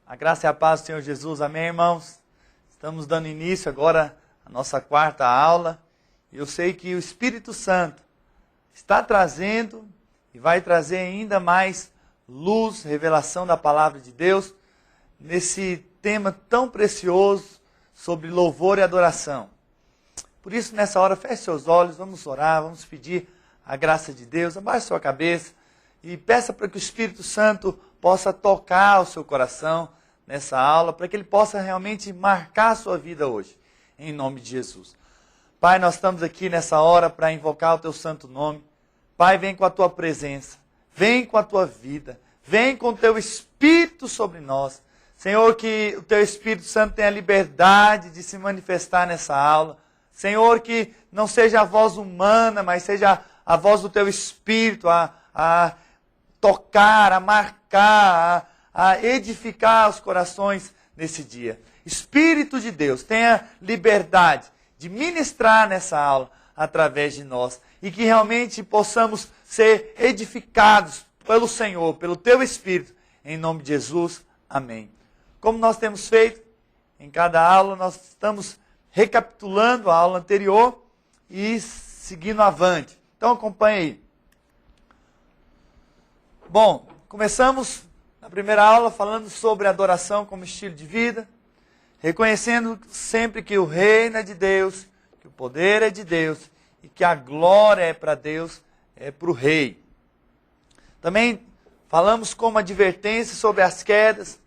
A graça e a paz do Senhor Jesus, amém, irmãos? Estamos dando início agora à nossa quarta aula. E eu sei que o Espírito Santo está trazendo e vai trazer ainda mais luz, revelação da palavra de Deus, nesse tema tão precioso sobre louvor e adoração. Por isso, nessa hora, feche seus olhos, vamos orar, vamos pedir a graça de Deus, abaixe sua cabeça e peça para que o Espírito Santo possa tocar o seu coração nessa aula, para que ele possa realmente marcar a sua vida hoje, em nome de Jesus. Pai, nós estamos aqui nessa hora para invocar o teu santo nome. Pai, vem com a tua presença, vem com a tua vida, vem com o teu Espírito sobre nós. Senhor, que o teu Espírito Santo tenha liberdade de se manifestar nessa aula. Senhor, que não seja a voz humana, mas seja a voz do teu Espírito a tocar, a marcar, a edificar os corações nesse dia. Espírito de Deus, tenha liberdade de ministrar nessa aula através de nós. E que realmente possamos ser edificados pelo Senhor, pelo teu Espírito. Em nome de Jesus, amém. Como nós temos feito em cada aula, nós estamos recapitulando a aula anterior e seguindo avante. Então acompanhe aí. Bom, começamos na primeira aula falando sobre adoração como estilo de vida, reconhecendo sempre que o reino é de Deus, que o poder é de Deus e que a glória é para Deus, é para o rei. Também falamos como advertência sobre as quedas.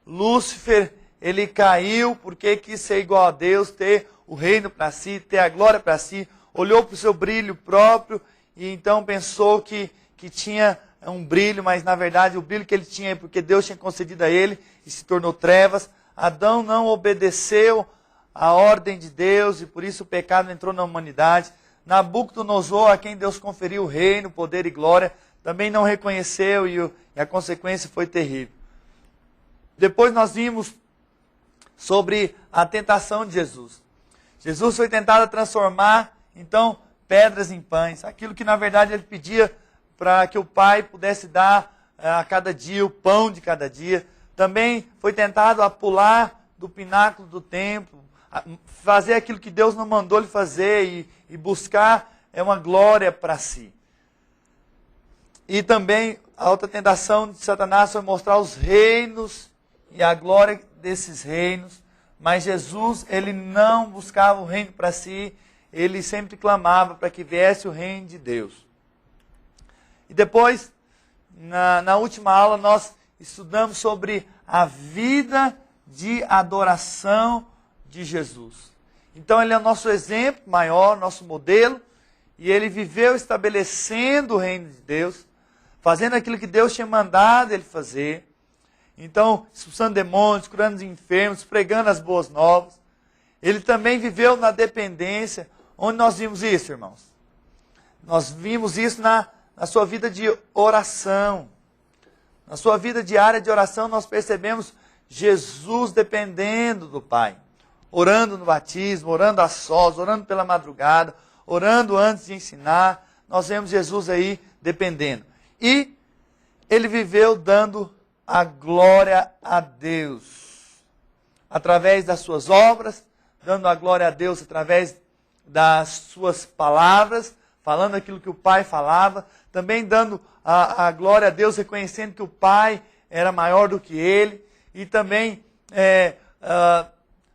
Lúcifer, ele caiu porque quis ser igual a Deus, ter o reino para si, ter a glória para si, olhou para o seu brilho próprio e então pensou que tinha um brilho, mas na verdade o brilho que ele tinha é porque Deus tinha concedido a ele e se tornou trevas. Adão não obedeceu a ordem de Deus e por isso o pecado entrou na humanidade. Nabucodonosor, a quem Deus conferiu o reino, poder e glória, também não reconheceu e a consequência foi terrível. Depois nós vimos sobre a tentação de Jesus. Jesus foi tentado a transformar, então, pedras em pães. Aquilo que, na verdade, ele pedia para que o Pai pudesse dar a cada dia, o pão de cada dia. Também foi tentado a pular do pináculo do templo, fazer aquilo que Deus não mandou ele fazer e buscar uma glória para si. E também a outra tentação de Satanás foi mostrar os reinos e a glória desses reinos. Mas Jesus, ele não buscava o reino para si, ele sempre clamava para que viesse o reino de Deus. E depois, na última aula, nós estudamos sobre a vida de adoração de Jesus. Então ele é o nosso exemplo maior, nosso modelo, e ele viveu estabelecendo o reino de Deus, fazendo aquilo que Deus tinha mandado ele fazer. Então, expulsando demônios, curando os enfermos, pregando as boas novas. Ele também viveu na dependência. Onde nós vimos isso, irmãos? Nós vimos isso na sua vida de oração. Na sua vida diária de oração, nós percebemos Jesus dependendo do Pai. Orando no batismo, orando a sós, orando pela madrugada, orando antes de ensinar. Nós vemos Jesus aí dependendo. E ele viveu dando a glória a Deus, através das suas obras, dando a glória a Deus através das suas palavras, falando aquilo que o Pai falava, também dando a glória a Deus, reconhecendo que o Pai era maior do que ele, e também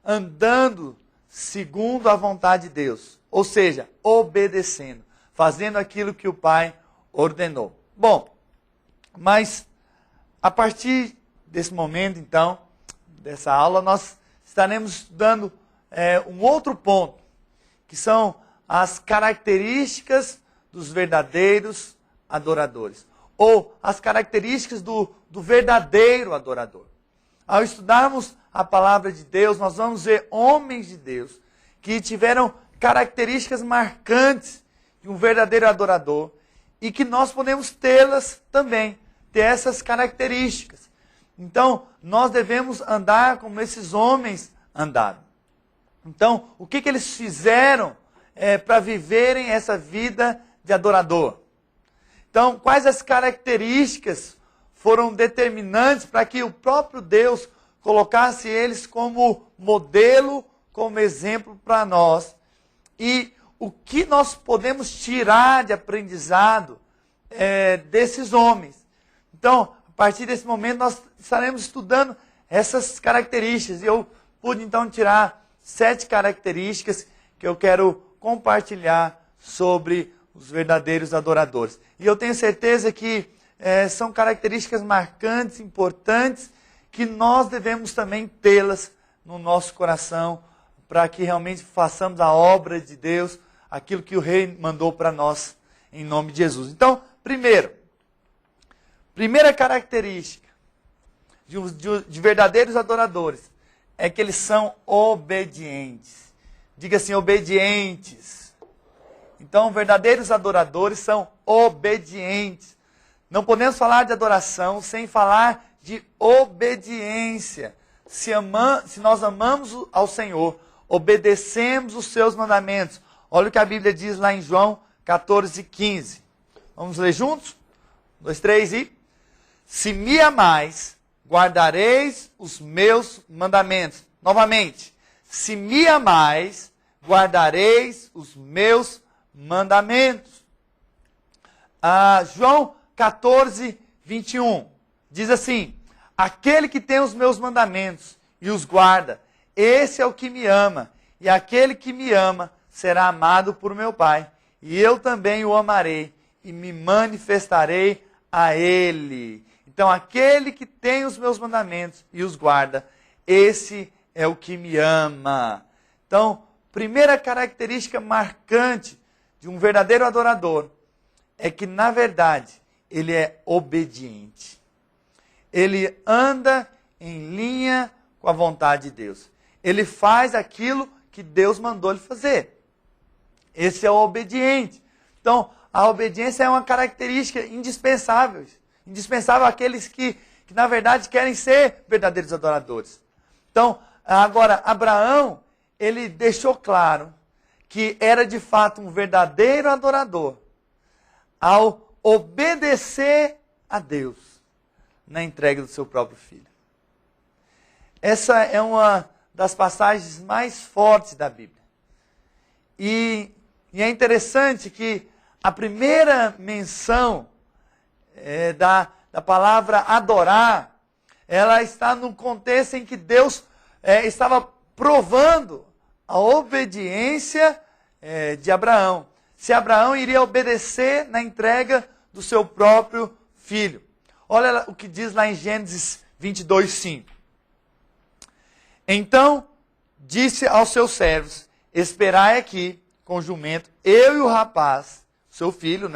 andando segundo a vontade de Deus, ou seja, obedecendo, fazendo aquilo que o Pai ordenou. Bom, mas a partir desse momento, então, dessa aula, nós estaremos estudando um outro ponto, que são as características dos verdadeiros adoradores, ou as características do verdadeiro adorador. Ao estudarmos a palavra de Deus, nós vamos ver homens de Deus que tiveram características marcantes de um verdadeiro adorador e que nós podemos tê-las também. Ter essas características. Então, nós devemos andar como esses homens andaram. Então, o que eles fizeram para viverem essa vida de adorador? Então, quais as características foram determinantes para que o próprio Deus colocasse eles como modelo, como exemplo para nós. E o que nós podemos tirar de aprendizado desses homens. Então, a partir desse momento, nós estaremos estudando essas características. E eu pude, então, tirar 7 características que eu quero compartilhar sobre os verdadeiros adoradores. E eu tenho certeza que são características marcantes, importantes, que nós devemos também tê-las no nosso coração, para que realmente façamos a obra de Deus, aquilo que o Rei mandou para nós, em nome de Jesus. Então, primeira característica de verdadeiros adoradores é que eles são obedientes. Diga assim, obedientes. Então, verdadeiros adoradores são obedientes. Não podemos falar de adoração sem falar de obediência. Se nós amamos ao Senhor, obedecemos os seus mandamentos. Olha o que a Bíblia diz lá em João 14:15. Vamos ler juntos? 1, 2, 3 e... Se me amais, guardareis os meus mandamentos. Novamente. Se me amais, guardareis os meus mandamentos. João 14:21. Diz assim: aquele que tem os meus mandamentos e os guarda, esse é o que me ama. E aquele que me ama será amado por meu Pai. E eu também o amarei e me manifestarei a ele. Então, aquele que tem os meus mandamentos e os guarda, esse é o que me ama. Então, primeira característica marcante de um verdadeiro adorador é que, na verdade, ele é obediente. Ele anda em linha com a vontade de Deus. Ele faz aquilo que Deus mandou ele fazer. Esse é o obediente. Então, a obediência é uma característica indispensável. Indispensável àqueles que na verdade, querem ser verdadeiros adoradores. Então, agora, Abraão, ele deixou claro que era de fato um verdadeiro adorador ao obedecer a Deus na entrega do seu próprio filho. Essa é uma das passagens mais fortes da Bíblia. E é interessante que a primeira menção da palavra adorar, ela está no contexto em que Deus estava provando a obediência de Abraão. Se Abraão iria obedecer na entrega do seu próprio filho. Olha o que diz lá em Gênesis 22:5. Então disse aos seus servos: esperai aqui com o jumento, eu e o rapaz, seu filho,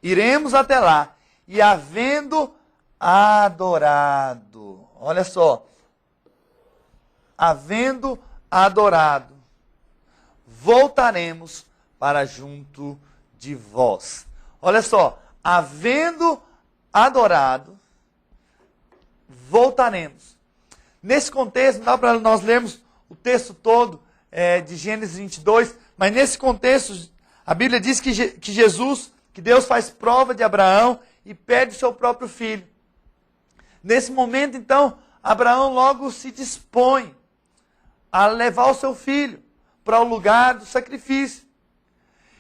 iremos até lá. E havendo adorado, olha só, havendo adorado, voltaremos para junto de vós. Olha só, havendo adorado, voltaremos. Nesse contexto, não dá para nós lermos o texto todo de Gênesis 22, mas nesse contexto, a Bíblia diz que Deus faz prova de Abraão e perde o seu próprio filho. Nesse momento, então, Abraão logo se dispõe a levar o seu filho para o lugar do sacrifício.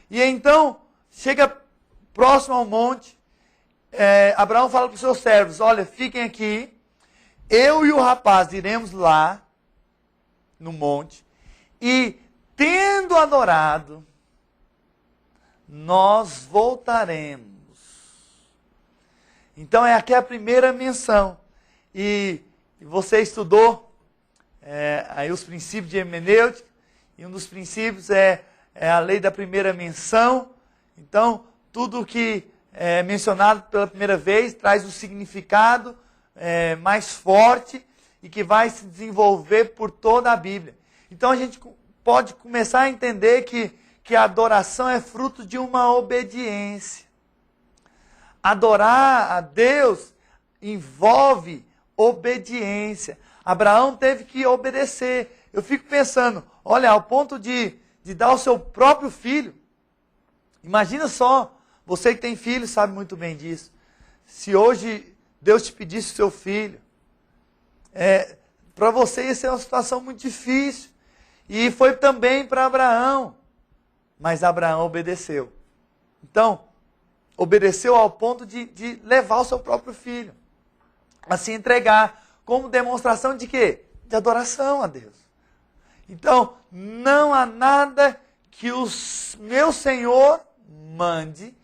E então, chega próximo ao monte, Abraão fala para os seus servos: olha, fiquem aqui, eu e o rapaz iremos lá no monte, e tendo adorado, nós voltaremos. Então, aqui é a primeira menção. E você estudou aí os princípios de hermenêutica, e um dos princípios é a lei da primeira menção. Então, tudo que é mencionado pela primeira vez traz um significado mais forte e que vai se desenvolver por toda a Bíblia. Então, a gente pode começar a entender que a adoração é fruto de uma obediência. Adorar a Deus envolve obediência. Abraão teve que obedecer. Eu fico pensando, olha, ao ponto de dar o seu próprio filho. Imagina só, você que tem filho sabe muito bem disso. Se hoje Deus te pedisse o seu filho, para você isso é uma situação muito difícil. E foi também para Abraão. Mas Abraão obedeceu. Então, obedeceu ao ponto de levar o seu próprio filho. A se entregar como demonstração de quê? De adoração a Deus. Então, não há nada que o meu Senhor mande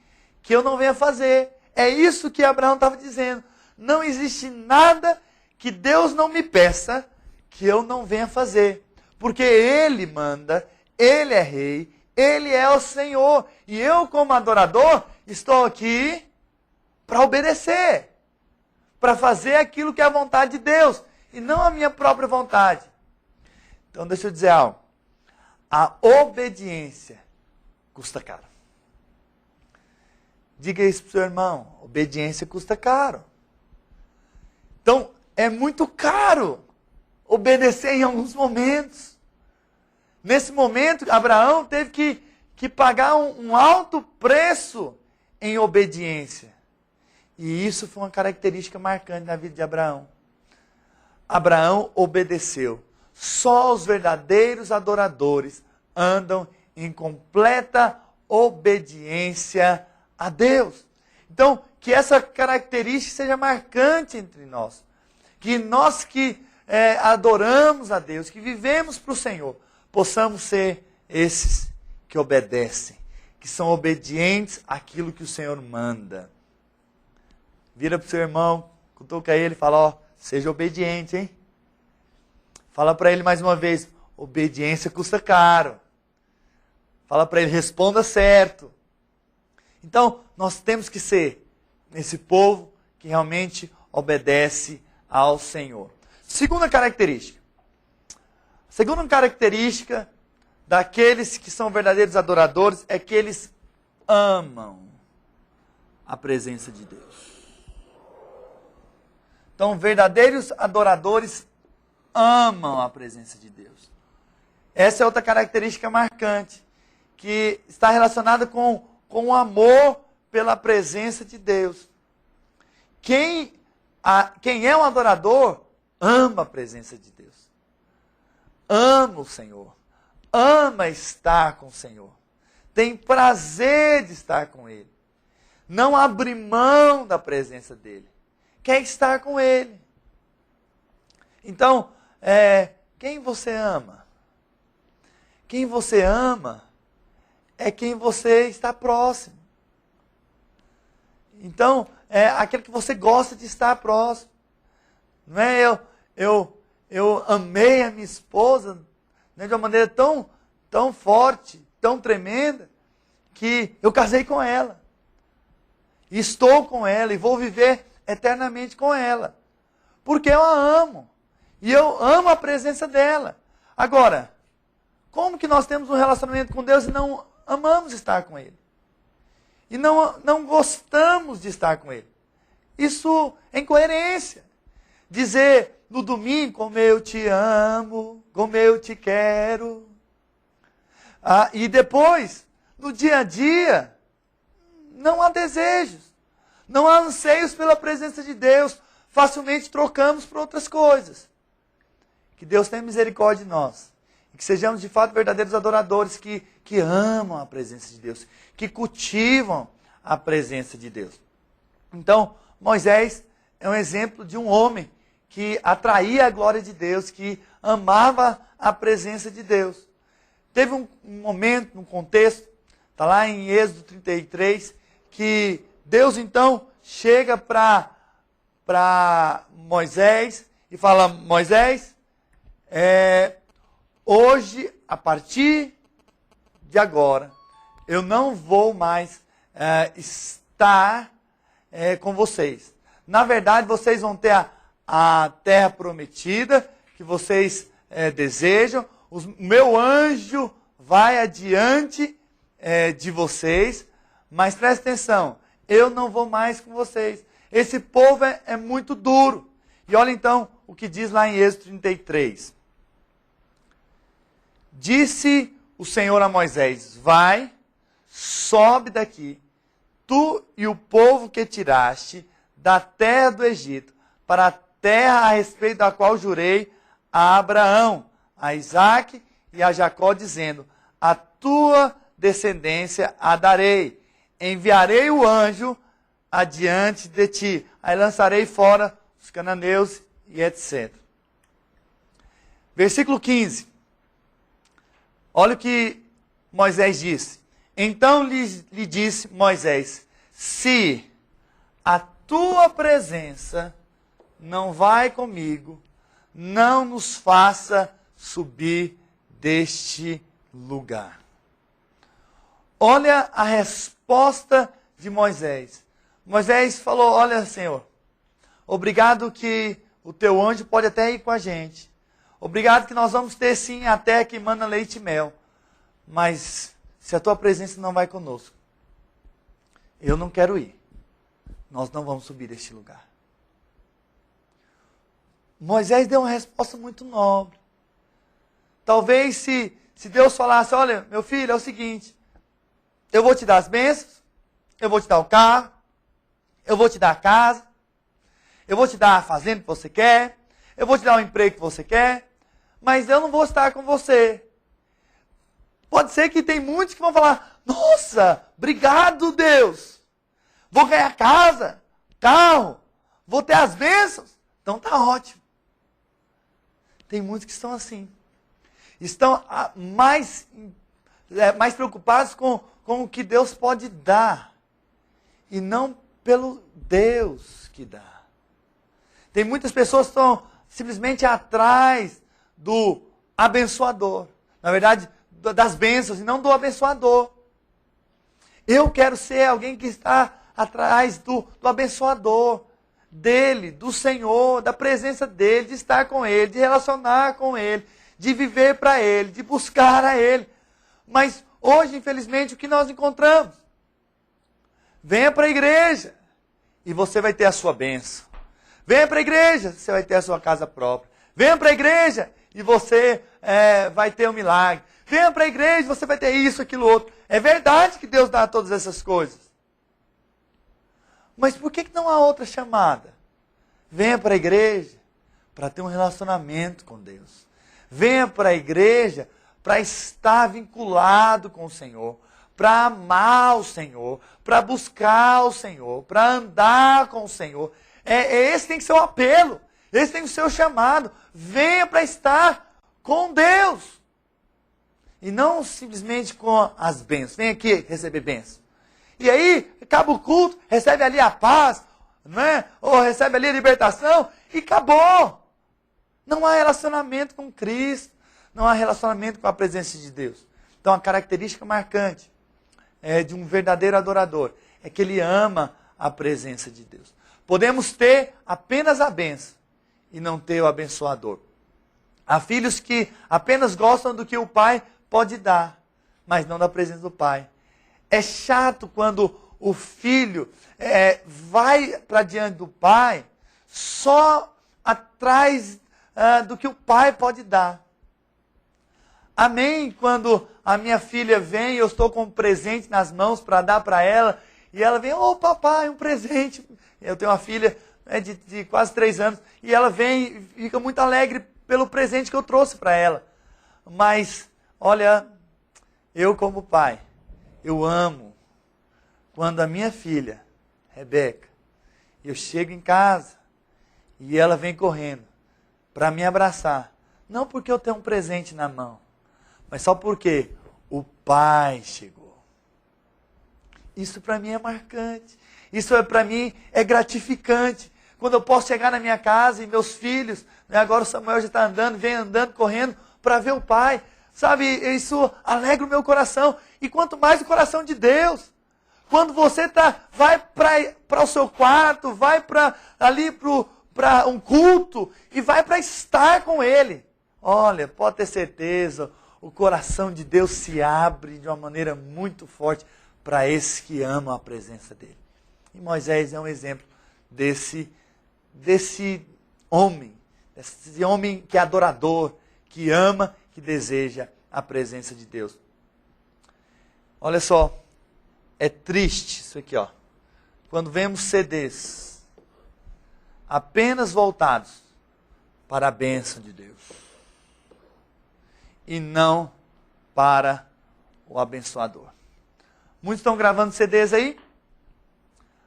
que eu não venha fazer. É isso que Abraão estava dizendo. Não existe nada que Deus não me peça que eu não venha fazer. Porque Ele manda, Ele é rei, Ele é o Senhor. E eu, como adorador, estou aqui para obedecer. Para fazer aquilo que é a vontade de Deus. E não a minha própria vontade. Então deixa eu dizer algo. A obediência custa caro. Diga isso para o seu irmão. Obediência custa caro. Então, é muito caro obedecer em alguns momentos. Nesse momento, Abraão teve que pagar um alto preço em obediência. E isso foi uma característica marcante na vida de Abraão. Abraão obedeceu. Só os verdadeiros adoradores andam em completa obediência a Deus. Então, que essa característica seja marcante entre nós. Que nós que adoramos a Deus, que vivemos para o Senhor, possamos ser esses que obedecem, que são obedientes àquilo que o Senhor manda. Vira para o seu irmão, cutuca ele e fala, ó, seja obediente, hein? Fala para ele mais uma vez, obediência custa caro. Fala para ele, responda certo. Então, nós temos que ser esse povo que realmente obedece ao Senhor. Segunda característica. Segunda característica daqueles que são verdadeiros adoradores é que eles amam a presença de Deus. Então, verdadeiros adoradores amam a presença de Deus. Essa é outra característica marcante, que está relacionada com o amor pela presença de Deus. Quem é um adorador, ama a presença de Deus. Ama o Senhor. Ama estar com o Senhor. Tem prazer de estar com Ele. Não abre mão da presença dEle. Quer estar com Ele. Então, quem você ama? Quem você ama é quem você está próximo. Então, é aquele que você gosta de estar próximo. Não é eu amei a minha esposa, né, de uma maneira tão forte, tão tremenda, que eu casei com ela. E estou com ela e vou viver eternamente com ela. Porque eu a amo. E eu amo a presença dela. Agora, como que nós temos um relacionamento com Deus e não amamos estar com Ele? E não gostamos de estar com Ele? Isso é incoerência. Dizer no domingo, como eu te amo, como eu te quero. E depois, no dia a dia, não há desejos. Não há anseios pela presença de Deus. Facilmente trocamos por outras coisas. Que Deus tenha misericórdia de nós. E que sejamos de fato verdadeiros adoradores que amam a presença de Deus. Que cultivam a presença de Deus. Então, Moisés é um exemplo de um homem que atraía a glória de Deus, que amava a presença de Deus. Teve um momento, um contexto, está lá em Êxodo 33, que Deus então chega para Moisés e fala, Moisés, hoje, a partir de agora, eu não vou mais estar com vocês. Na verdade, vocês vão ter a terra prometida, que vocês desejam. O meu anjo vai adiante de vocês, mas presta atenção, eu não vou mais com vocês. Esse povo é muito duro. E olha então o que diz lá em Êxodo 33. Disse o Senhor a Moisés, vai, sobe daqui, tu e o povo que tiraste da terra do Egito, para a terra a respeito da qual jurei a Abraão, a Isaque e a Jacó, dizendo: a tua descendência a darei, enviarei o anjo adiante de ti, aí lançarei fora os cananeus e etc. Versículo 15. Olha o que Moisés disse. Então lhe disse Moisés: se a tua presença não vai comigo, não nos faça subir deste lugar. Olha a resposta de Moisés. Moisés falou: olha, Senhor, obrigado que o teu anjo pode até ir com a gente. Obrigado que nós vamos ter sim a terra que mana leite e mel. Mas se a tua presença não vai conosco, eu não quero ir. Nós não vamos subir deste lugar. Moisés deu uma resposta muito nobre. Talvez se Deus falasse: olha, meu filho, é o seguinte, eu vou te dar as bênçãos, eu vou te dar o carro, eu vou te dar a casa, eu vou te dar a fazenda que você quer, eu vou te dar o emprego que você quer, mas eu não vou estar com você. Pode ser que tem muitos que vão falar: nossa, obrigado Deus, vou ganhar casa, carro, vou ter as bênçãos, então tá ótimo. Tem muitos que estão assim. Estão mais preocupados com o que Deus pode dar. E não pelo Deus que dá. Tem muitas pessoas que estão simplesmente atrás do abençoador. Na verdade, das bênçãos e não do abençoador. Eu quero ser alguém que está atrás do abençoador. Dele, do Senhor, da presença dele, de estar com ele, de relacionar com ele, de viver para ele, de buscar a ele. Mas hoje, infelizmente, o que nós encontramos? Venha para a igreja e você vai ter a sua bênção. Venha para a igreja, você vai ter a sua casa própria. Venha para a igreja e você vai ter um milagre. Venha para a igreja e você vai ter isso, aquilo, outro. É verdade que Deus dá todas essas coisas. Mas por que não há outra chamada? Venha para a igreja para ter um relacionamento com Deus. Venha para a igreja para estar vinculado com o Senhor, para amar o Senhor, para buscar o Senhor, para andar com o Senhor. Esse tem que ser o apelo, esse tem que ser o chamado. Venha para estar com Deus. E não simplesmente com as bênçãos. Vem aqui receber bênção. E aí, acaba o culto, recebe ali a paz, né? Ou recebe ali a libertação, e acabou. Não há relacionamento com Cristo, não há relacionamento com a presença de Deus. Então, a característica marcante de um verdadeiro adorador é que ele ama a presença de Deus. Podemos ter apenas a bênção e não ter o abençoador. Há filhos que apenas gostam do que o pai pode dar, mas não da presença do pai. É chato quando o filho vai para diante do pai só atrás do que o pai pode dar. Amém? Quando a minha filha vem, eu estou com um presente nas mãos para dar para ela, e ela vem: ô papai, um presente. Eu tenho uma filha de quase 3 anos, e ela vem e fica muito alegre pelo presente que eu trouxe para ela. Mas, olha, eu como pai, eu amo quando a minha filha, Rebeca, eu chego em casa e ela vem correndo para me abraçar. Não porque eu tenho um presente na mão, mas só porque o pai chegou. Isso para mim é marcante. Isso para mim é gratificante. Quando eu posso chegar na minha casa e meus filhos, agora o Samuel já está andando, vem andando, correndo para ver o pai. Sabe, isso alegra o meu coração. E quanto mais o coração de Deus. Quando você vai para o seu quarto, vai ali para um culto e vai para estar com Ele. Olha, pode ter certeza, o coração de Deus se abre de uma maneira muito forte para esses que amam a presença dEle. E Moisés é um exemplo desse homem que é adorador, que ama, que deseja a presença de Deus. Olha só, é triste isso aqui, ó. Quando vemos CDs apenas voltados para a bênção de Deus. e não para o abençoador. Muitos estão gravando CDs aí,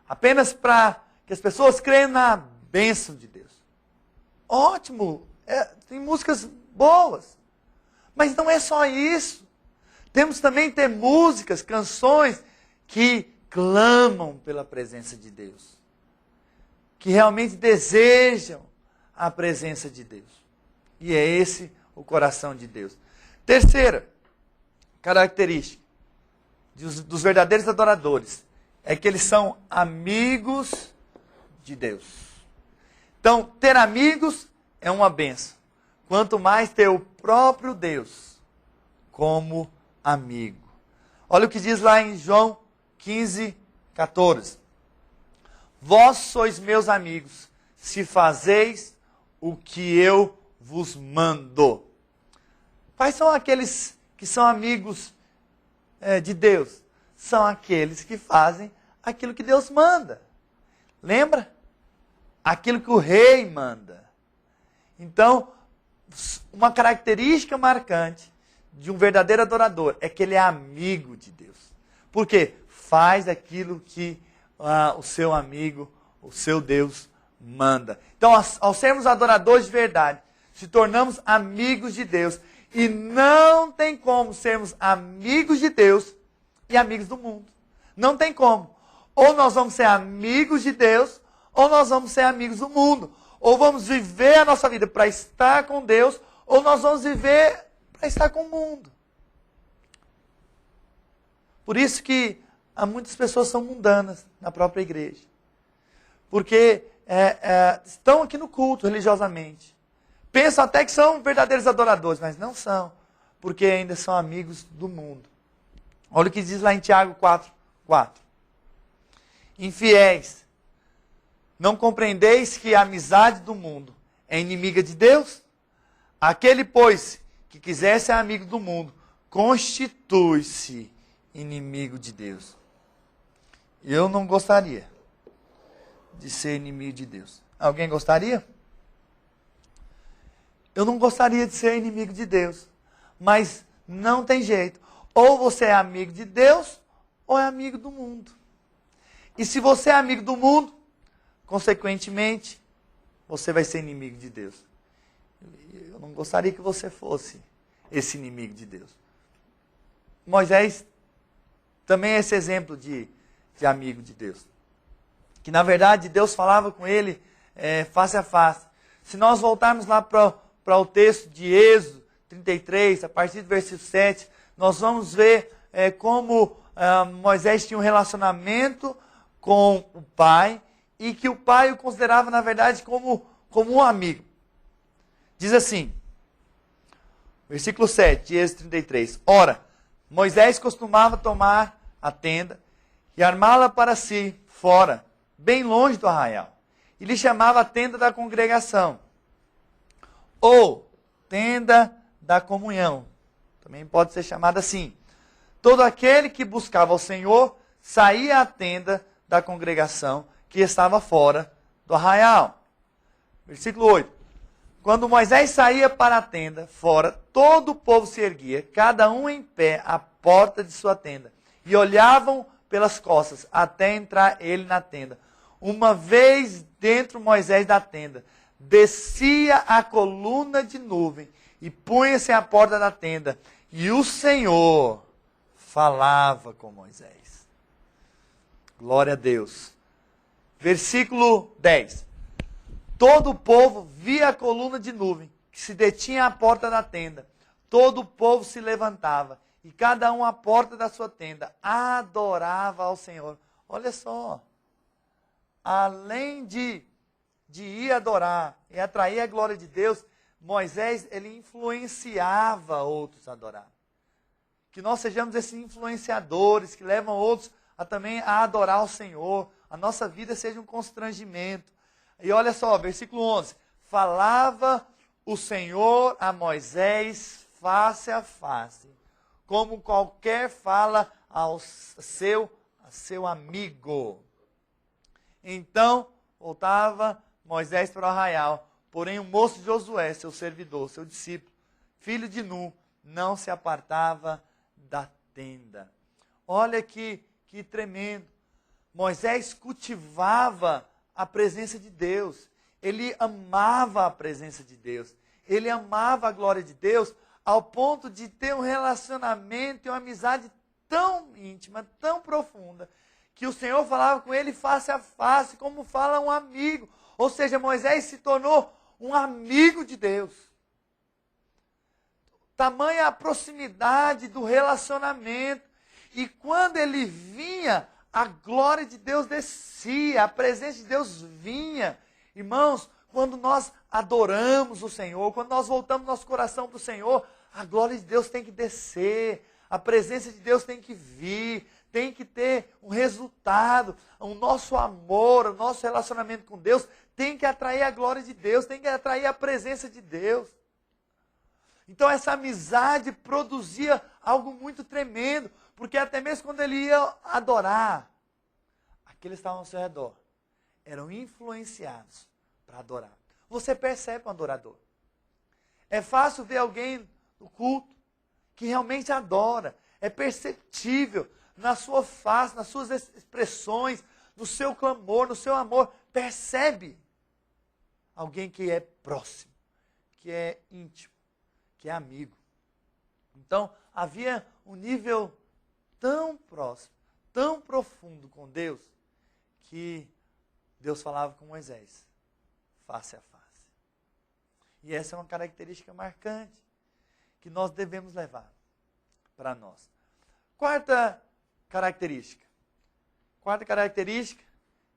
apenas para que as pessoas creiam na bênção de Deus. Ótimo, tem músicas boas, mas não é só isso. Temos também que ter músicas, canções que clamam pela presença de Deus, que realmente desejam a presença de Deus. E é esse o coração de Deus. Terceira característica dos verdadeiros adoradores é que eles são amigos de Deus. Então, ter amigos é uma bênção. Quanto mais ter o próprio Deus como amigo. Olha o que diz lá em João 15, 14. Vós sois meus amigos, se fazeis o que eu vos mando. Quais são aqueles que são amigos de Deus? São aqueles que fazem aquilo que Deus manda. Lembra? Aquilo que o rei manda. Então, uma característica marcante de um verdadeiro adorador é que ele é amigo de Deus. Por quê? Faz aquilo que o seu amigo, o seu Deus manda. Então, ao sermos adoradores de verdade, se tornamos amigos de Deus. E não tem como sermos amigos de Deus e amigos do mundo. Não tem como. Ou nós vamos ser amigos de Deus, ou nós vamos ser amigos do mundo. Ou vamos viver a nossa vida para estar com Deus, ou nós vamos viver para estar com o mundo. Por isso que muitas pessoas são mundanas na própria igreja. Porque estão aqui no culto religiosamente. Pensam até que são verdadeiros adoradores, mas não são. Porque ainda são amigos do mundo. Olha o que diz lá em Tiago 4:4. Infiéis, não compreendeis que a amizade do mundo é inimiga de Deus? Aquele, pois, que quiser ser amigo do mundo, constitui-se inimigo de Deus. Eu não gostaria de ser inimigo de Deus. Alguém gostaria? Eu não gostaria de ser inimigo de Deus. Mas não tem jeito. Ou você é amigo de Deus, ou é amigo do mundo. E se você é amigo do mundo, consequentemente, você vai ser inimigo de Deus. Eu não gostaria que você fosse esse inimigo de Deus. Moisés também é esse exemplo de amigo de Deus. Que na verdade Deus falava com ele face a face. Se nós voltarmos lá para o texto de Êxodo 33, a partir do versículo 7, nós vamos ver como Moisés tinha um relacionamento com o pai e que o pai o considerava, na verdade, como um amigo. Diz assim, versículo 7 de Êxodo 33. Ora, Moisés costumava tomar a tenda e armá-la para si, fora, bem longe do arraial. E lhe chamava a tenda da congregação, ou tenda da comunhão. Também pode ser chamada assim. Todo aquele que buscava o Senhor saía à tenda da congregação que estava fora do arraial. Versículo 8. Quando Moisés saía para a tenda, fora, todo o povo se erguia, cada um em pé, à porta de sua tenda, e olhavam pelas costas, até entrar ele na tenda. Uma vez dentro Moisés da tenda, descia a coluna de nuvem, e punha-se à porta da tenda, e o Senhor falava com Moisés. Glória a Deus. Versículo 10. Todo o povo via a coluna de nuvem, que se detinha à porta da tenda. Todo o povo se levantava, e cada um à porta da sua tenda adorava ao Senhor. Olha só, além de ir adorar e atrair a glória de Deus, Moisés, ele influenciava outros a adorar. Que nós sejamos esses influenciadores, que levam outros também a adorar o Senhor. A nossa vida seja um constrangimento. E olha só, versículo 11. Falava o Senhor a Moisés face a face, como qualquer fala ao seu amigo. Então, voltava Moisés para o arraial. Porém, o moço de Josué, seu servidor, seu discípulo, filho de Nun, não se apartava da tenda. Olha que tremendo. Moisés cultivava a presença de Deus. Ele amava a presença de Deus. Ele amava a glória de Deus ao ponto de ter um relacionamento e uma amizade tão íntima, tão profunda, que o Senhor falava com ele face a face, como fala um amigo. Ou seja, Moisés se tornou um amigo de Deus. Tamanha a proximidade do relacionamento. E quando ele vinha, a glória de Deus descia, a presença de Deus vinha. Irmãos, quando nós adoramos o Senhor, quando nós voltamos nosso coração para o Senhor, a glória de Deus tem que descer, a presença de Deus tem que vir, tem que ter um resultado. O nosso amor, o nosso relacionamento com Deus tem que atrair a glória de Deus, tem que atrair a presença de Deus. Então essa amizade produzia algo muito tremendo, porque até mesmo quando ele ia adorar, aqueles que estavam ao seu redor eram influenciados para adorar. Você percebe um adorador. É fácil ver alguém no culto que realmente adora. É perceptível na sua face, nas suas expressões, no seu clamor, no seu amor. Percebe alguém que é próximo, que é íntimo, que é amigo. Então, havia um nível tão próximo, tão profundo com Deus, que Deus falava com Moisés, face a face. E essa é uma característica marcante que nós devemos levar para nós. Quarta característica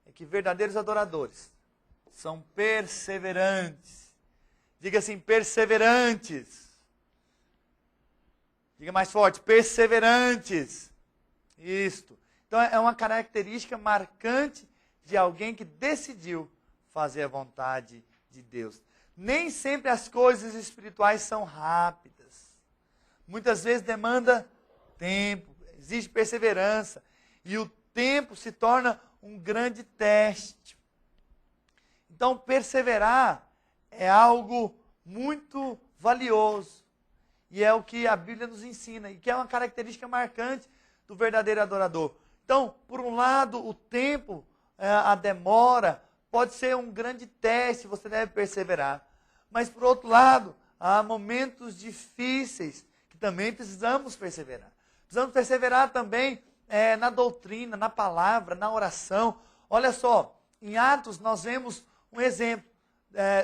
é que verdadeiros adoradores são perseverantes. Diga assim, perseverantes. Diga mais forte, perseverantes. Isto. Então é uma característica marcante de alguém que decidiu fazer a vontade de Deus. Nem sempre as coisas espirituais são rápidas. Muitas vezes demanda tempo, exige perseverança. E o tempo se torna um grande teste. Então, perseverar é algo muito valioso. E é o que a Bíblia nos ensina. E que é uma característica marcante do verdadeiro adorador. Então, por um lado, o tempo, a demora, pode ser um grande teste, você deve perseverar. Mas, por outro lado, há momentos difíceis que também precisamos perseverar. Precisamos perseverar também na doutrina, na palavra, na oração. Olha só, em Atos nós vemos um exemplo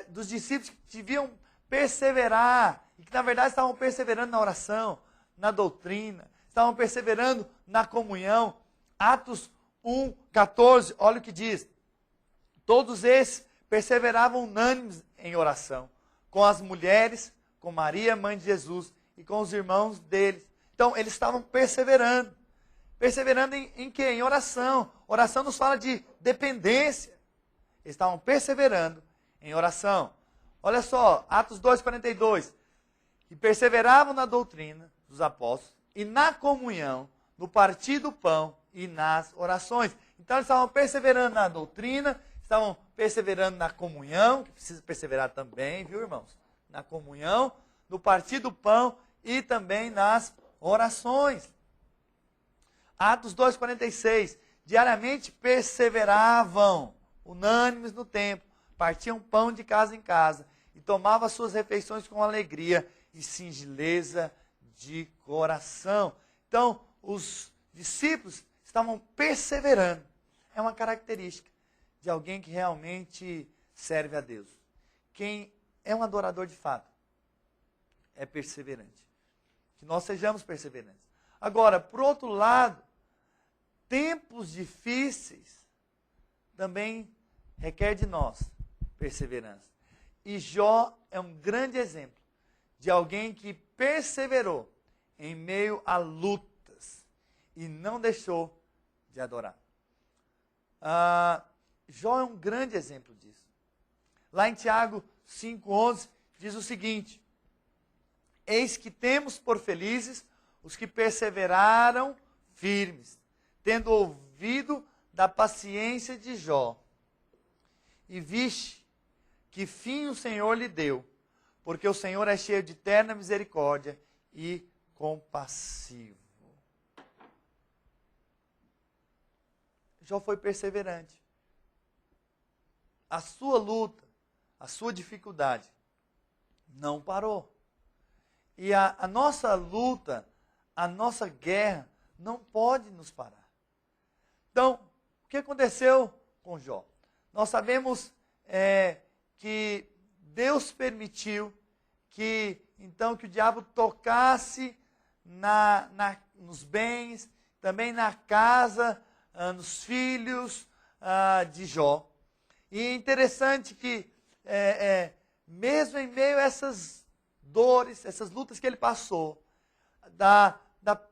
dos discípulos que deviam perseverar, e que na verdade estavam perseverando na oração, na doutrina, estavam perseverando na comunhão. Atos 1:14, olha o que diz. Todos esses perseveravam unânimes em oração, com as mulheres, com Maria, mãe de Jesus, e com os irmãos deles. Então, eles estavam perseverando. Perseverando em quê? Em oração. Oração nos fala de dependência. Eles estavam perseverando em oração. Olha só, Atos 2:42. E perseveravam na doutrina dos apóstolos, e na comunhão, no partir do pão e nas orações. Então, eles estavam perseverando na doutrina, estavam perseverando na comunhão, que precisa perseverar também, viu, irmãos? Na comunhão, no partir do pão e também nas orações. Atos 2:46. Diariamente perseveravam, unânimes no templo, partiam pão de casa em casa e tomavam suas refeições com alegria e singeleza de coração. Então, os discípulos estavam perseverando. É uma característica de alguém que realmente serve a Deus. Quem é um adorador de fato é perseverante. Que nós sejamos perseverantes. Agora, por outro lado, tempos difíceis também requer de nós perseverança. E Jó é um grande exemplo de alguém que perseverou em meio a lutas e não deixou de adorar. Jó é um grande exemplo disso. Lá em Tiago 5:11 diz o seguinte: eis que temos por felizes os que perseveraram firmes, tendo ouvido da paciência de Jó. E viste que fim o Senhor lhe deu, porque o Senhor é cheio de terna misericórdia e compassivo. Jó foi perseverante. A sua luta, a sua dificuldade não parou. E a nossa luta, a nossa guerra não pode nos parar. Então, o que aconteceu com Jó? Nós sabemos que Deus permitiu que o diabo tocasse nos bens, também na casa, nos filhos de Jó. E é interessante que, mesmo em meio a essas dores, essas lutas que ele passou, da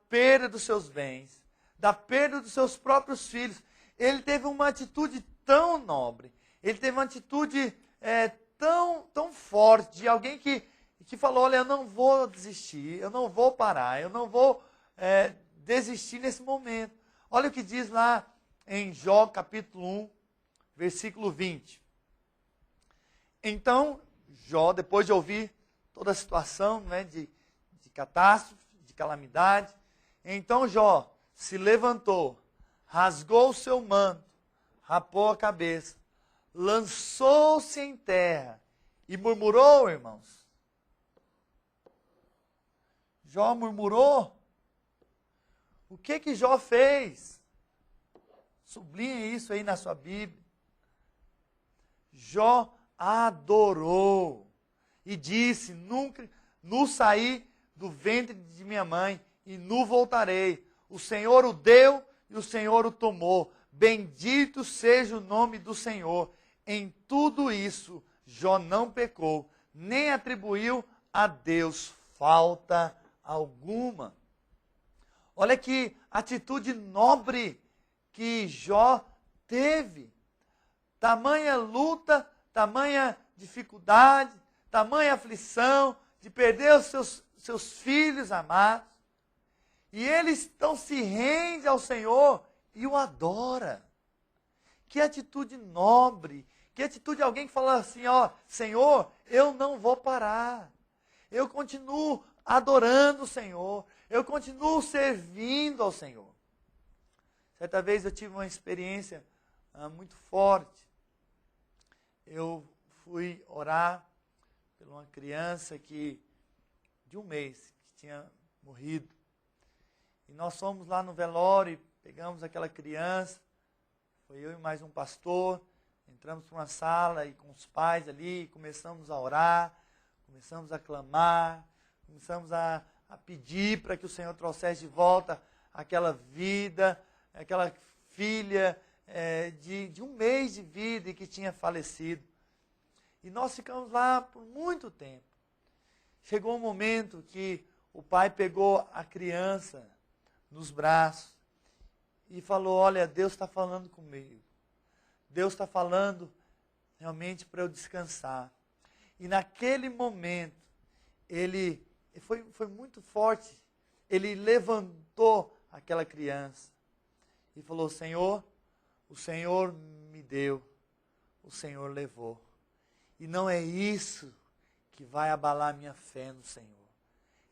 perda dos seus bens, da perda dos seus próprios filhos, ele teve uma atitude tão nobre, ele teve uma atitude tão forte, de alguém que falou, olha, eu não vou desistir, eu não vou parar, eu não vou desistir nesse momento. Olha o que diz lá em Jó capítulo 1, versículo 20. Então, Jó, depois de ouvir toda a situação, né, de catástrofe, de calamidade, então Jó se levantou, rasgou o seu manto, rapou a cabeça, lançou-se em terra e murmurou, irmãos. Jó murmurou. O que Jó fez? Sublinhe isso aí na sua Bíblia. Jó adorou e disse, nunca saí do ventre de minha mãe e nu voltarei. O Senhor o deu e o Senhor o tomou. Bendito seja o nome do Senhor. Em tudo isso, Jó não pecou, nem atribuiu a Deus falta alguma. Olha que atitude nobre que Jó teve. Tamanha luta, tamanha dificuldade, tamanha aflição de perder os seus filhos amados. E ele então se rende ao Senhor e o adora. Que atitude nobre, que atitude de alguém que fala assim, ó, Senhor, eu não vou parar. Eu continuo adorando o Senhor, eu continuo servindo ao Senhor. Certa vez eu tive uma experiência muito forte. Eu fui orar por uma criança de um mês, que tinha morrido. E nós fomos lá no velório e pegamos aquela criança, foi eu e mais um pastor, entramos para uma sala e com os pais ali, começamos a orar, começamos a clamar, começamos a pedir para que o Senhor trouxesse de volta aquela vida, aquela filha de um mês de vida e que tinha falecido. E nós ficamos lá por muito tempo. Chegou um momento que o pai pegou a criança nos braços e falou, olha, Deus está falando comigo. Deus está falando realmente para eu descansar. E naquele momento, ele foi muito forte. Ele levantou aquela criança e falou, Senhor, o Senhor me deu, o Senhor levou. E não é isso que vai abalar minha fé no Senhor.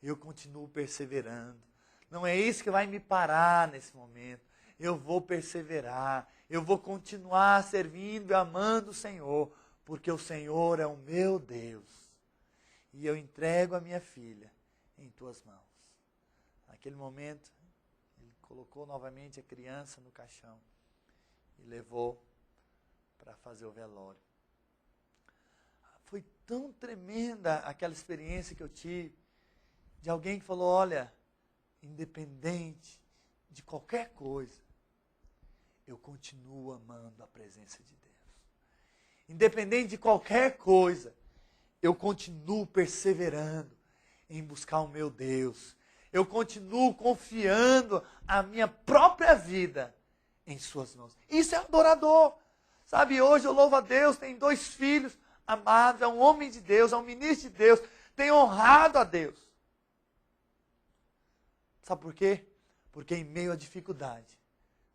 Eu continuo perseverando. Não é isso que vai me parar nesse momento. Eu vou perseverar. Eu vou continuar servindo e amando o Senhor, porque o Senhor é o meu Deus. E eu entrego a minha filha em tuas mãos. Naquele momento, ele colocou novamente a criança no caixão e levou para fazer o velório. Foi tão tremenda aquela experiência que eu tive, de alguém que falou, olha, independente de qualquer coisa, eu continuo amando a presença de Deus. Independente de qualquer coisa, eu continuo perseverando em buscar o meu Deus. Eu continuo confiando a minha própria vida em suas mãos. Isso é adorador. Sabe, hoje eu louvo a Deus, tenho 2 filhos amados, é um homem de Deus, é um ministro de Deus, tem honrado a Deus. Sabe por quê? Porque em meio à dificuldade,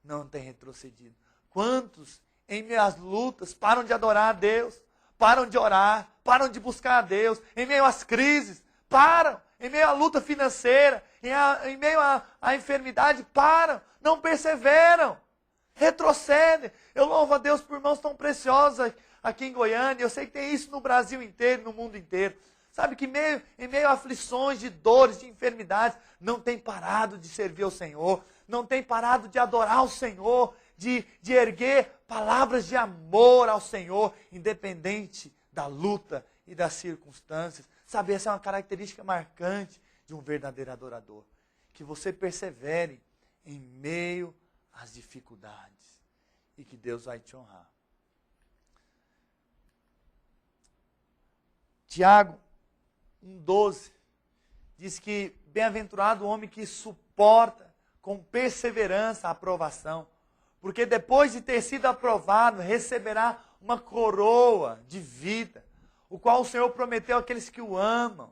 não tem retrocedido. Quantos, em meio às lutas, param de adorar a Deus, param de orar, param de buscar a Deus, em meio às crises, param. Em meio à luta financeira, em meio à enfermidade, param. Não perseveram. Retrocedem. Eu louvo a Deus por irmãos tão preciosos aqui em Goiânia. Eu sei que tem isso no Brasil inteiro, no mundo inteiro. Sabe que em meio a aflições, de dores, de enfermidades, não tem parado de servir ao Senhor. Não tem parado de adorar o Senhor. De erguer palavras de amor ao Senhor, independente da luta e das circunstâncias. Sabe, essa é uma característica marcante de um verdadeiro adorador. Que você persevere em meio às dificuldades. E que Deus vai te honrar. Tiago 1,12 diz que bem-aventurado o homem que suporta com perseverança a aprovação. Porque depois de ter sido aprovado, receberá uma coroa de vida, o qual o Senhor prometeu àqueles que o amam.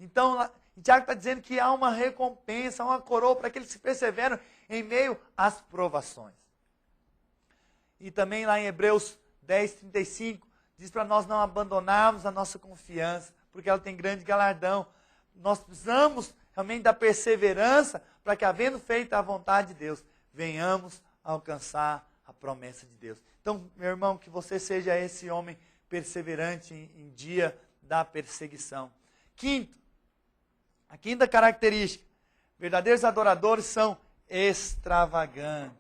Então, Tiago está dizendo que há uma recompensa, uma coroa para aqueles que perseveram em meio às provações. E também lá em Hebreus 10:35, diz para nós não abandonarmos a nossa confiança, porque ela tem grande galardão. Nós precisamos realmente da perseverança para que, havendo feito a vontade de Deus, venhamos a alcançar a promessa de Deus. Então, meu irmão, que você seja esse homem perseverante em dia da perseguição. Quinto, a quinta característica, verdadeiros adoradores são extravagantes.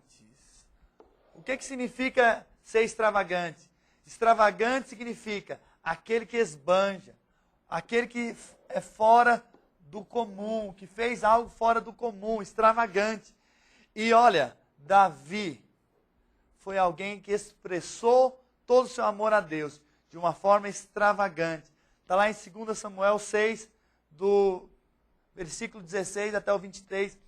O que significa ser extravagante? Extravagante significa aquele que esbanja, aquele que é fora do comum, que fez algo fora do comum, extravagante. E olha, Davi foi alguém que expressou todo o seu amor a Deus de uma forma extravagante. Está lá em 2 Samuel 6, do versículo 16 até o 23,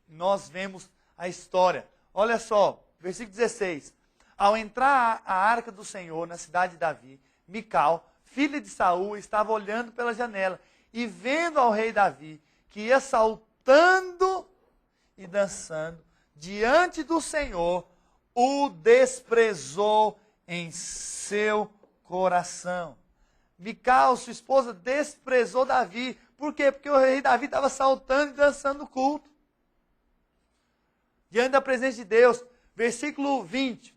nós vemos a história. Olha só, versículo 16. Ao entrar a arca do Senhor na cidade de Davi, Mical, filha de Saul, estava olhando pela janela e vendo ao rei Davi, que ia saltando e dançando diante do Senhor, o desprezou em seu coração. Mical, sua esposa, desprezou Davi. Por quê? Porque o rei Davi estava saltando e dançando no culto. Diante da presença de Deus. Versículo 20.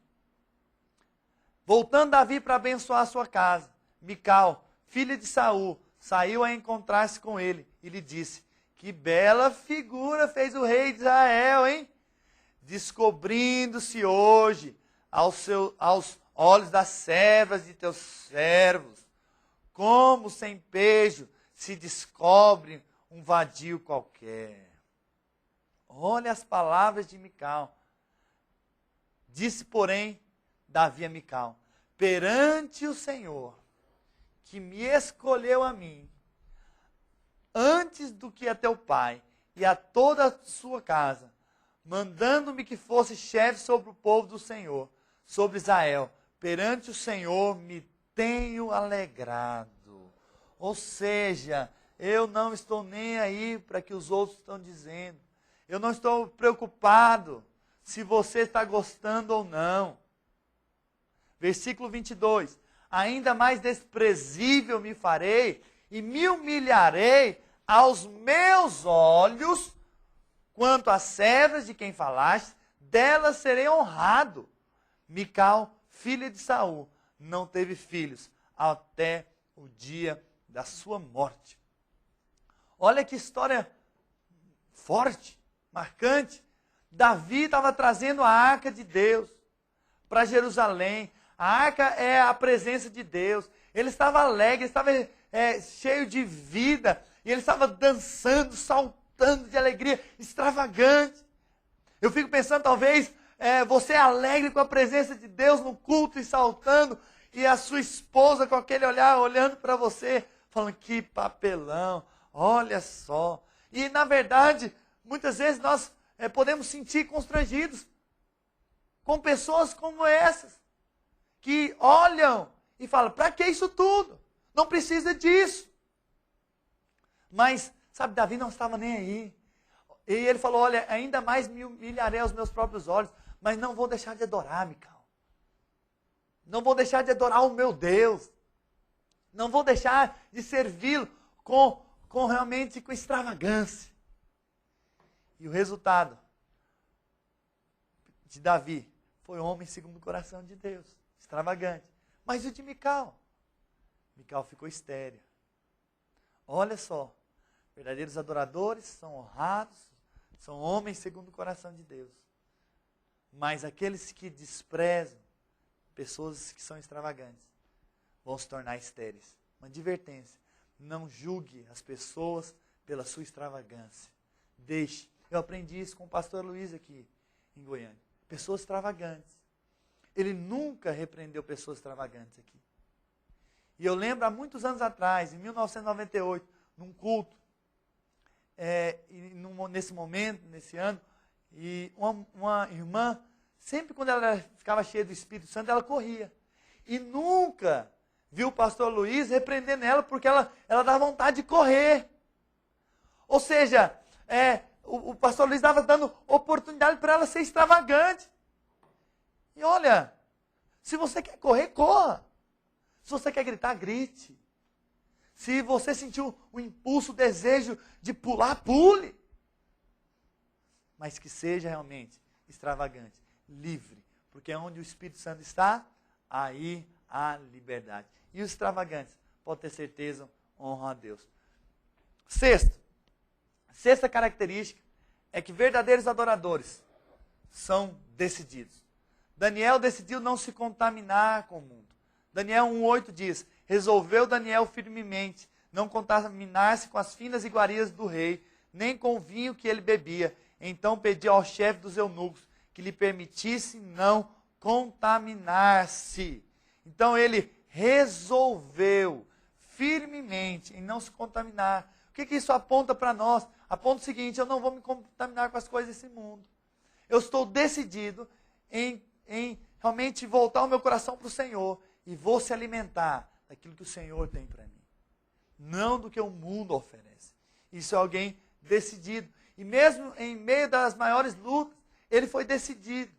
Voltando Davi para abençoar a sua casa, Mical, filha de Saul, saiu a encontrar-se com ele e lhe disse: que bela figura fez o rei de Israel, hein? Descobrindo-se hoje aos olhos das servas de teus servos, como sem pejo se descobre um vadio qualquer. Olha as palavras de Mical. Disse, porém, Davi a Mical: perante o Senhor, que me escolheu a mim, antes do que a teu pai e a toda a sua casa, mandando-me que fosse chefe sobre o povo do Senhor, sobre Israel, perante o Senhor me tenho alegrado. Ou seja, eu não estou nem aí para que os outros estão dizendo. Eu não estou preocupado se você está gostando ou não. Versículo 22. Ainda mais desprezível me farei e me humilharei aos meus olhos, quanto às servas de quem falaste, delas serei honrado. Mical, filha de Saul, não teve filhos até o dia da sua morte. Olha que história forte, marcante. Davi estava trazendo a arca de Deus para Jerusalém. A arca é a presença de Deus. Ele estava alegre, ele estava cheio de vida. E ele estava dançando, saltando de alegria, extravagante. Eu fico pensando, talvez, você é alegre com a presença de Deus no culto e saltando. E a sua esposa com aquele olhar, olhando para você, falando, que papelão, olha só. E na verdade, muitas vezes nós podemos sentir constrangidos com pessoas como essas. Que olham e falam, para que isso tudo? Não precisa disso. Mas, sabe, Davi não estava nem aí. E ele falou, olha, ainda mais me humilharei aos meus próprios olhos, mas não vou deixar de adorar, Mical. Não vou deixar de adorar o meu Deus. Não vou deixar de servi-lo com realmente com extravagância. E o resultado de Davi foi homem segundo o coração de Deus, extravagante. Mas e o de Mical? Mical ficou estéril. Olha só, verdadeiros adoradores são honrados, são homens segundo o coração de Deus. Mas aqueles que desprezam pessoas que são extravagantes vão se tornar estéreis. Uma advertência: não julgue as pessoas pela sua extravagância. Deixe. Eu aprendi isso com o pastor Luiz aqui em Goiânia. Pessoas extravagantes. Ele nunca repreendeu pessoas extravagantes aqui. E eu lembro há muitos anos atrás, em 1998, num culto, nesse momento, nesse ano, e uma irmã, sempre quando ela ficava cheia do Espírito Santo, ela corria. E nunca viu o pastor Luiz repreendendo ela, porque ela dava vontade de correr. Ou seja, o pastor Luiz estava dando oportunidade para ela ser extravagante. E olha, se você quer correr, corra. Se você quer gritar, grite. Se você sentiu o impulso, o desejo de pular, pule. Mas que seja realmente extravagante, livre. Porque onde o Espírito Santo está, aí há liberdade. E os extravagantes, pode ter certeza, honram a Deus. Sexta característica é que verdadeiros adoradores são decididos. Daniel decidiu não se contaminar com o mundo. Daniel 1,8 diz: resolveu Daniel firmemente não contaminar-se com as finas iguarias do rei, nem com o vinho que ele bebia. Então pediu ao chefe dos eunucos que lhe permitisse não contaminar-se. Então ele resolveu firmemente em não se contaminar. O que isso aponta para nós? Aponta o seguinte: eu não vou me contaminar com as coisas desse mundo. Eu estou decidido em realmente voltar o meu coração para o Senhor e vou se alimentar daquilo que o Senhor tem para mim, não do que o mundo oferece. Isso é alguém decidido. E mesmo em meio das maiores lutas, ele foi decidido.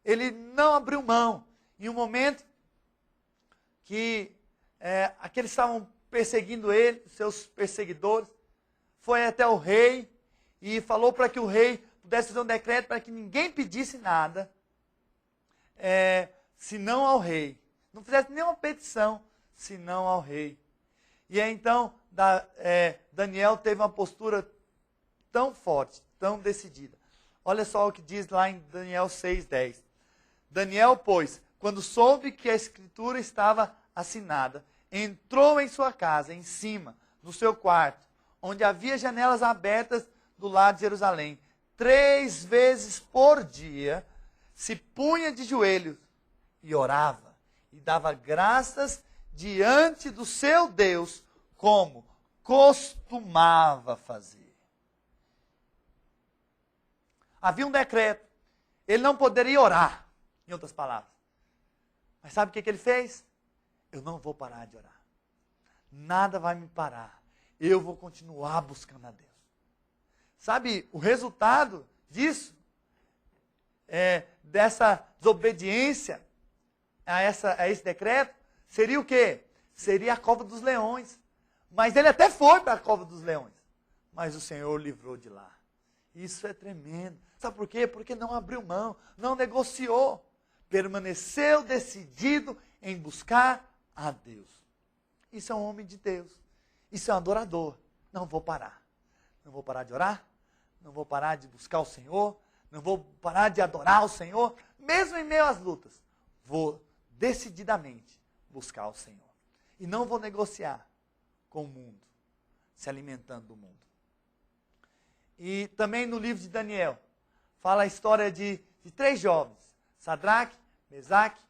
Ele não abriu mão. Em um momento que aqueles estavam perseguindo ele, seus perseguidores, foi até o rei e falou para que o rei pudesse fazer um decreto para que ninguém pedisse nada, senão ao rei. Não fizesse nenhuma petição, senão ao rei. E aí então Daniel teve uma postura tão forte, tão decidida. Olha só o que diz lá em Daniel 6,10. Daniel, pois, quando soube que a escritura estava assinada, entrou em sua casa, em cima, no seu quarto, onde havia janelas abertas do lado de Jerusalém. 3 vezes por dia, se punha de joelhos e orava, e dava graças diante do seu Deus, como costumava fazer. Havia um decreto. Ele não poderia orar, em outras palavras. Mas sabe o que ele fez? Eu não vou parar de orar. Nada vai me parar. Eu vou continuar buscando a Deus. Sabe o resultado disso? Dessa desobediência a esse decreto? Seria o quê? Seria a cova dos leões. Mas ele até foi para a cova dos leões. Mas o Senhor o livrou de lá. Isso é tremendo. Sabe por quê? Porque não abriu mão, não negociou. Permaneceu decidido em buscar a Deus. Isso é um homem de Deus. Isso é um adorador. Não vou parar. Não vou parar de orar. Não vou parar de buscar o Senhor. Não vou parar de adorar o Senhor. Mesmo em meio às lutas. Vou decididamente buscar o Senhor. E não vou negociar com o mundo. Se alimentando do mundo. E também no livro de Daniel, fala a história de 3 jovens. Sadraque, Mesaque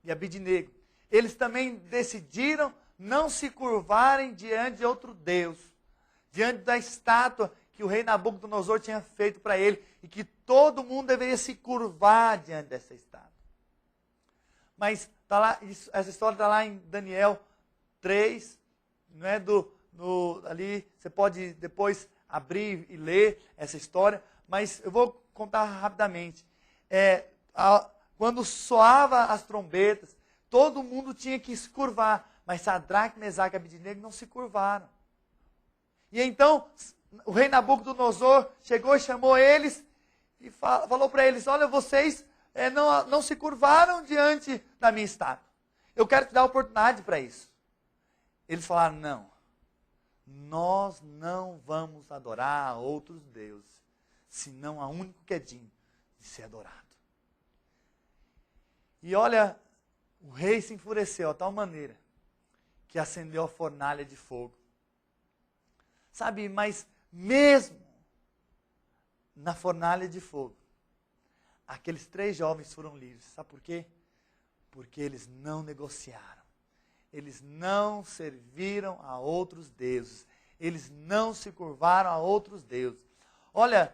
e Abidnego. Eles também decidiram não se curvarem diante de outro Deus, diante da estátua que o rei Nabucodonosor tinha feito para ele, e que todo mundo deveria se curvar diante dessa estátua. Mas tá lá, essa história está lá em Daniel 3, não é ali, você pode depois abrir e ler essa história, mas eu vou contar rapidamente. Quando soava as trombetas, todo mundo tinha que se curvar, mas Sadraque, Mesaque e Abidnego não se curvaram. E então o rei Nabucodonosor chegou e chamou eles e falou para eles, olha, vocês não se curvaram diante da minha estátua. Eu quero te dar oportunidade para isso. Eles falaram, não, nós não vamos adorar a outros deuses, senão a único que é digno de ser adorado. E olha, o rei se enfureceu de tal maneira que acendeu a fornalha de fogo. Sabe, mas mesmo na fornalha de fogo, aqueles 3 jovens foram livres. Sabe por quê? Porque eles não negociaram. Eles não serviram a outros deuses. Eles não se curvaram a outros deuses. Olha,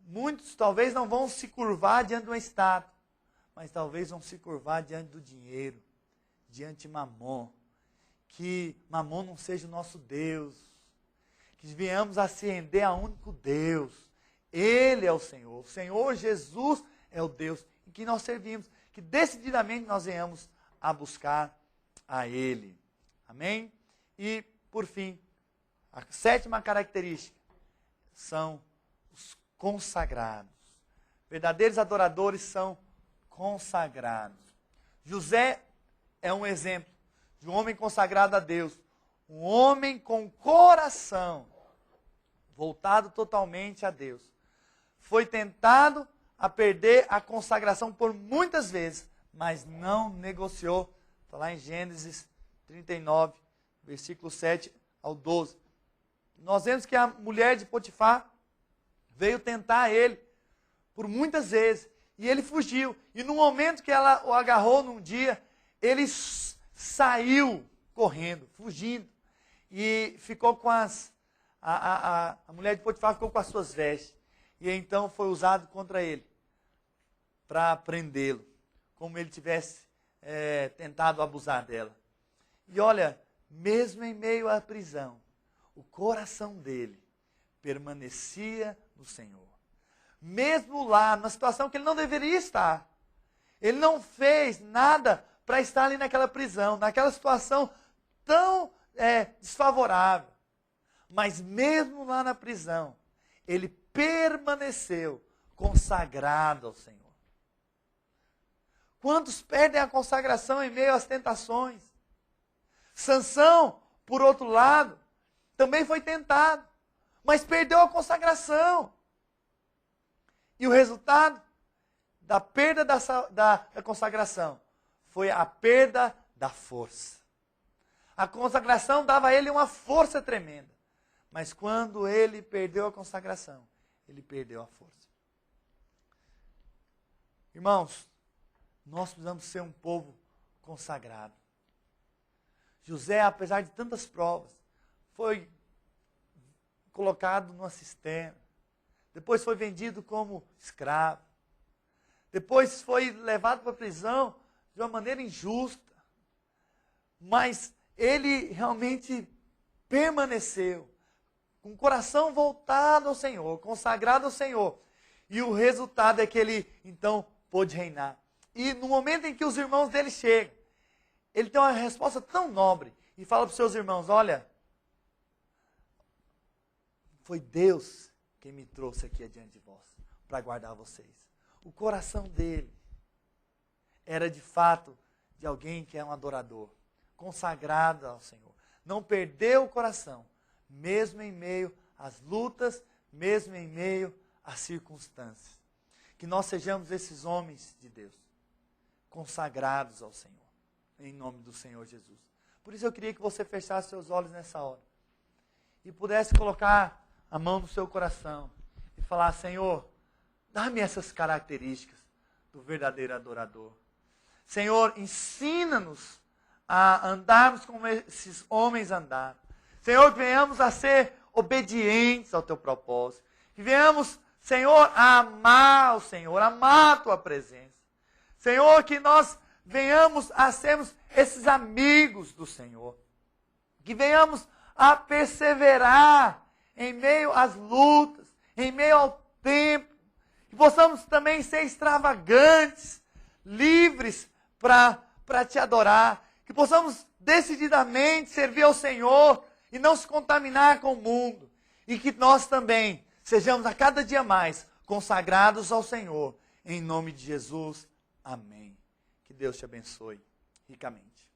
muitos talvez não vão se curvar diante de uma estátua, mas talvez vão se curvar diante do dinheiro, diante de Mamon. Que Mamon não seja o nosso Deus. Que venhamos a se render a único Deus. Ele é o Senhor. O Senhor Jesus é o Deus em que nós servimos. Que decididamente nós venhamos a buscar a Ele. Amém? E, por fim, a 7ª característica são os consagrados. Verdadeiros adoradores são consagrados. José é um exemplo de um homem consagrado a Deus. Um homem com coração voltado totalmente a Deus. Foi tentado a perder a consagração por muitas vezes, mas não negociou. Está lá em Gênesis 39, versículo 7 ao 12. Nós vemos que a mulher de Potifar veio tentar ele por muitas vezes, e ele fugiu. E no momento que ela o agarrou num dia, ele saiu correndo, fugindo, e ficou com a mulher de Potifar ficou com as suas vestes. E então foi usado contra ele, para prendê-lo, como ele tivesse tentado abusar dela. E olha, mesmo em meio à prisão, o coração dele permanecia no Senhor. Mesmo lá, numa situação que ele não deveria estar. Ele não fez nada para estar ali naquela prisão, naquela situação tão desfavorável. Mas mesmo lá na prisão, ele permaneceu consagrado ao Senhor. Quantos perdem a consagração em meio às tentações? Sansão, por outro lado, também foi tentado, mas perdeu a consagração. E o resultado da perda da consagração foi a perda da força. A consagração dava a ele uma força tremenda. Mas quando ele perdeu a consagração, ele perdeu a força. Irmãos, nós precisamos ser um povo consagrado. José, apesar de tantas provas, foi colocado numa cisterna. Depois foi vendido como escravo. Depois foi levado para a prisão de uma maneira injusta. Mas ele realmente permaneceu com o coração voltado ao Senhor, consagrado ao Senhor. E o resultado é que ele, então, pôde reinar. E no momento em que os irmãos dele chegam, ele tem uma resposta tão nobre e fala para os seus irmãos, olha, foi Deus quem me trouxe aqui adiante de vós, para guardar vocês. O coração dele era de fato de alguém que é um adorador, consagrado ao Senhor. Não perdeu o coração, mesmo em meio às lutas, mesmo em meio às circunstâncias. Que nós sejamos esses homens de Deus, consagrados ao Senhor, em nome do Senhor Jesus. Por isso eu queria que você fechasse seus olhos nessa hora e pudesse colocar a mão no seu coração e falar, Senhor, dá-me essas características do verdadeiro adorador. Senhor, ensina-nos a andarmos como esses homens andaram. Senhor, que venhamos a ser obedientes ao teu propósito. Que venhamos, Senhor, a amar o Senhor, amar a tua presença. Senhor, que nós venhamos a sermos esses amigos do Senhor. Que venhamos a perseverar em meio às lutas, em meio ao tempo. Que possamos também ser extravagantes, livres para te adorar. Que possamos decididamente servir ao Senhor e não se contaminar com o mundo. E que nós também sejamos a cada dia mais consagrados ao Senhor. Em nome de Jesus. Amém. Que Deus te abençoe ricamente.